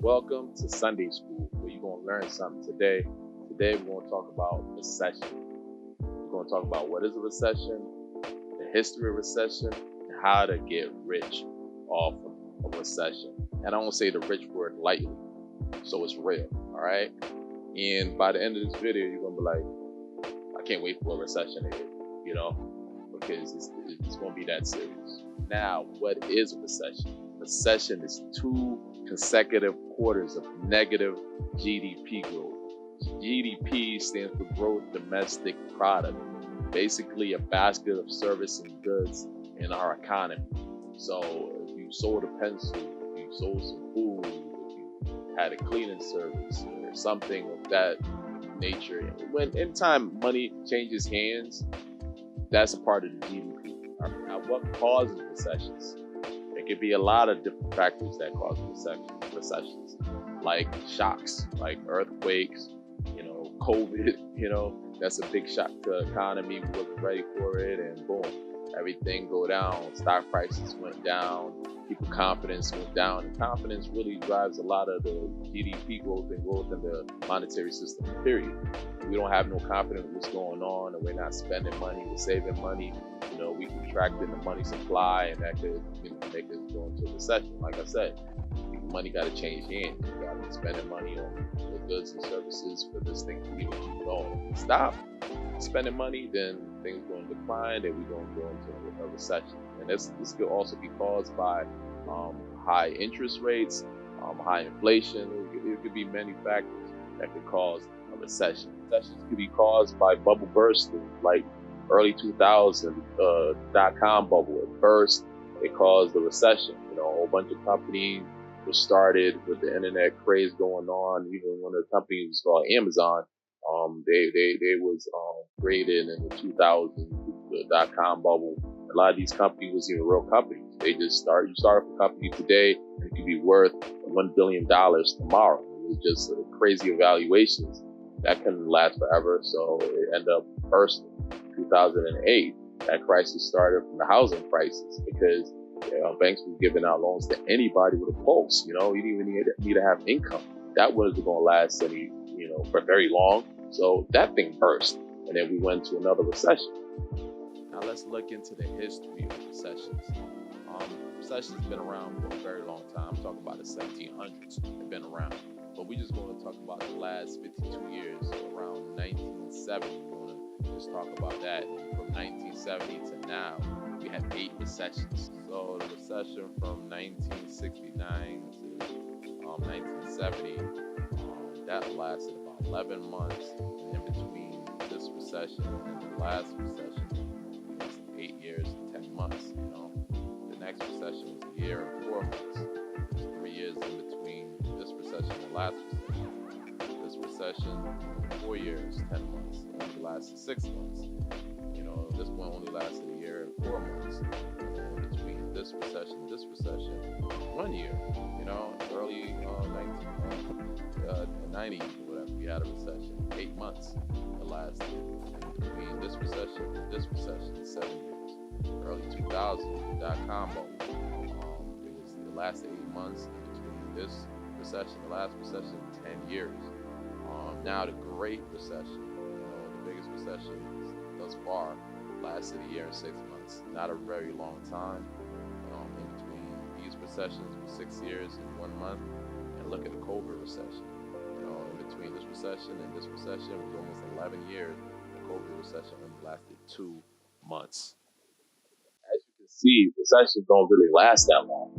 Welcome to Sunday School, where you're going to learn something today. Today, we're going to talk about recession. We're going to talk about what is a recession, the history of recession, and how to get rich off of a recession. And I don't say the rich word lightly, so it's real, all right? And by the end of this video, you're going to be like, I can't wait for a recession to hit, because it's going to be that serious. Now, what is a recession? Recession is 2 consecutive quarters of negative GDP growth. GDP stands for gross domestic product, basically a basket of service and goods in our economy. So if you sold a pencil, if you sold some food, if you had a cleaning service or something of that nature, when anytime money changes hands, that's a part of the GDP. Now, what causes recessions? It could be a lot of different factors that cause recessions, like shocks, like earthquakes, COVID, that's a big shock to the economy. We wasn't ready for it, and boom, everything go down. Stock prices went down, people confidence went down, and confidence really drives a lot of the GDP growth and growth in the monetary system, period. We don't have no confidence in what's going on, and we're not spending money, we're saving money. We contracting the money supply, and that could make us go into a recession. Like I said, money got to change hands. You got to be spending money on the goods and services for this thing to even keep going. If we stop spending money, then things going to decline, and we're going to go into a recession. And this could also be caused by high interest rates, high inflation. It could be many factors that could cause a recession. Recessions could be caused by bubble bursting, like early 2000 dot-com bubble. It burst, it caused the recession. A whole bunch of companies were started with the internet craze going on. Even one of the companies was called Amazon. They was created in the 2000s, the dot-com bubble. A lot of these companies was even real companies. They just you start up a company today, and it could be worth $1 billion tomorrow. It was just crazy evaluations. That couldn't last forever, so it ended up bursting. 2008, that crisis started from the housing crisis, because banks were giving out loans to anybody with a pulse. You didn't even need to have income. That wasn't going to last for very long. So that thing burst, and then we went to another recession. Now let's look into the history of recessions. Recessions have been around for a very long time. I'm talking about the 1700s. They've been around, but we're just going to talk about the last 52 years, around 1970. Just talk about that. From 1970 to now, we had 8 recessions. So the recession from 1969 to 1970, that lasted about 11 months. And in between this recession and the last recession, it was 8 years and 10 months. The next recession was a year and 4 months. There's 3 years in between this recession and the last recession. This recession, 4 years, 10 months. It only lasted 6 months. This one only lasted a year and 4 months. And between this recession and this recession, 1 year. Early 1990s or whatever, we had a recession. 8 months it lasted. And between this recession and this recession, 7 years. Early 2000s, dot-com bubble. It was the last 8 months. In between this recession, the last recession, 10 years. Now the Great Recession, the biggest recession thus far, lasted a year and 6 months. Not a very long time. In between these recessions was 6 years and 1 month. And look at the COVID recession. In between this recession and this recession was almost 11 years. The COVID recession only lasted 2 months. As you can see, recessions don't really last that long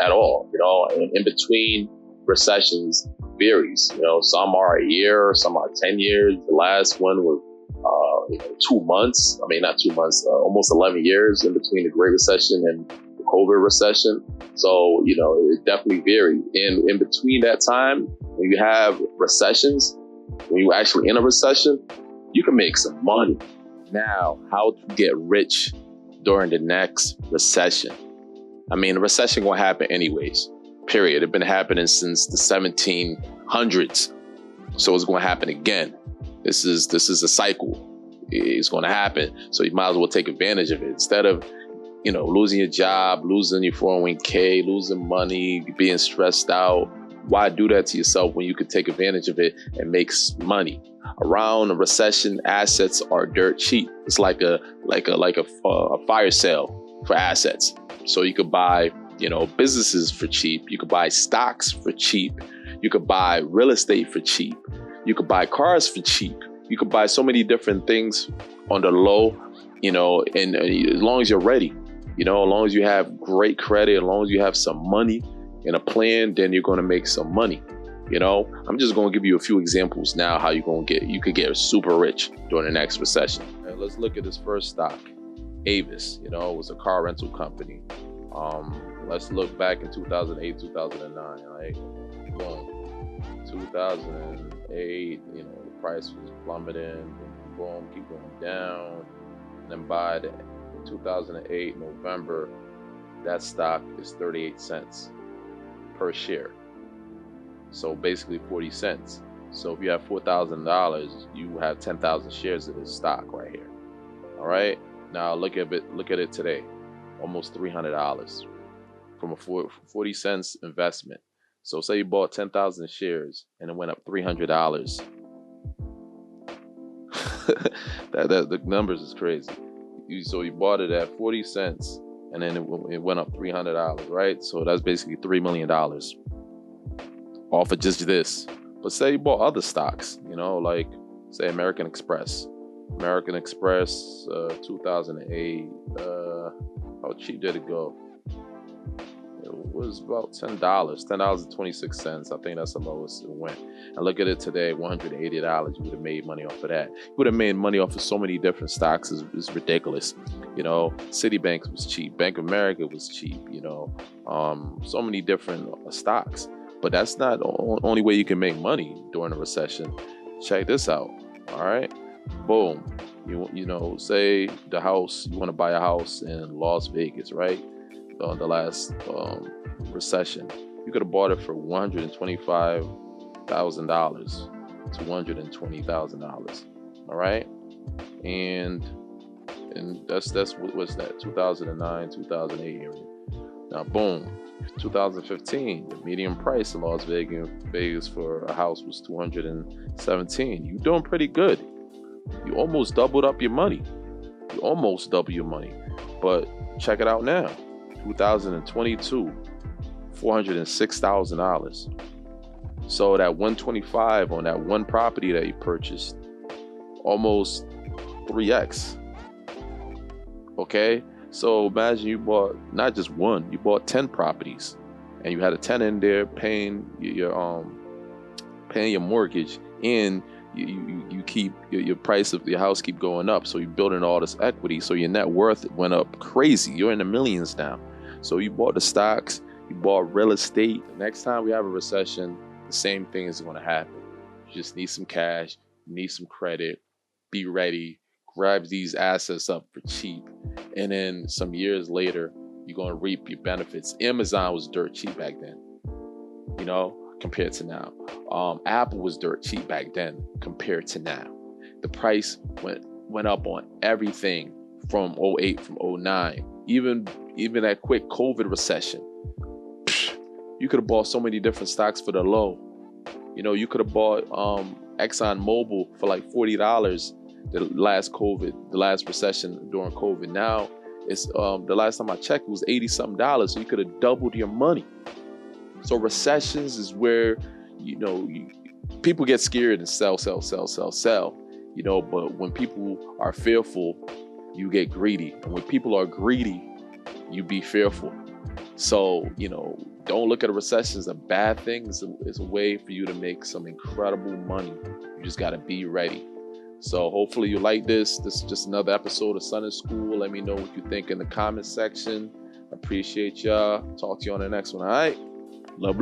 at all. In between recessions varies. Some are a year, some are 10 years. The last one was 2 months. I mean, not 2 months, almost 11 years in between the Great Recession and the COVID recession. So, it definitely varied. And in between that time, when you have recessions, when you're actually in a recession, you can make some money. Now, how to get rich during the next recession? I mean, the recession gonna happen anyways, period. It's been happening since the 1700s. So it's gonna happen again. This is a cycle. It's gonna happen. So you might as well take advantage of it. Instead of, losing your job, losing your 401k, losing money, being stressed out, Why do that to yourself when you could take advantage of it and make money? Around a recession, assets are dirt cheap. It's like a fire sale for assets. So you could buy, businesses for cheap. You could buy stocks for cheap. You could buy real estate for cheap. You could buy cars for cheap. You could buy so many different things on the low, and as long as you're ready, as long as you have great credit, as long as you have some money and a plan, then you're going to make some money. I'm just going to give you a few examples now how you could get super rich during the next recession. Right, let's look at this first stock, Avis. It was a car rental company. Let's look back in 2008, 2009, right? Boom. 2008, the price was plummeting, boom, keep going down. And then by the 2008 November, that stock is 38 cents per share. So basically 40 cents. So if you have $4,000, you have 10,000 shares of this stock right here. All right. Now look at it today, almost $300 from a 40 cents investment. So say you bought 10,000 shares and it went up $300. that the numbers is crazy. So you bought it at 40 cents and then it went up $300, right? So that's basically $3 million off of just this. But say you bought other stocks, like say American Express. 2008, how cheap did it go? It was about $10.26. I think that's the lowest it went. And look at it today, $180. You would have made money off of that. You would have made money off of so many different stocks. It's ridiculous. Citibank was cheap. Bank of America was cheap. So many different stocks. But that's not the only way you can make money during a recession. Check this out. All right. Boom. Say the house, you want to buy a house in Las Vegas, right? The last recession, you could have bought it for $125,000 to $120,000. All right. And that's what was that, 2009, 2008 area. Now, boom. 2015, the median price in Las Vegas for a house was $217. You're doing pretty good. You almost doubled up your money. But check it out now. 2022, $406,000. So that 125 on that one property that you purchased, almost 3x. Okay. So imagine you bought not just one, you bought 10 properties, and you had a tenant in there paying your mortgage, and you keep your price of your house keep going up. So you're building all this equity. So your net worth went up crazy. You're in the millions now. So you bought the stocks, you bought real estate. The next time we have a recession, the same thing is going to happen. You just need some cash, you need some credit, be ready, grab these assets up for cheap. And then some years later, you're going to reap your benefits. Amazon was dirt cheap back then, compared to now. Apple was dirt cheap back then compared to now. The price went up on everything from 08, from 09, even that quick COVID recession. You could have bought so many different stocks for the low. You could have bought Exxon Mobil for like $40. The last recession during COVID. Now it's the last time I checked, it was $80-something. So you could have doubled your money. So recessions is where people get scared and sell. But when people are fearful, you get greedy. And when people are greedy, you be fearful. So don't look at a recession as a bad thing. It's a way for you to make some incredible money. You just got to be ready. So hopefully you like this. This is just another episode of Sunday School. Let me know what you think in the comment section. Appreciate y'all. Talk to you on the next one. All right. Love.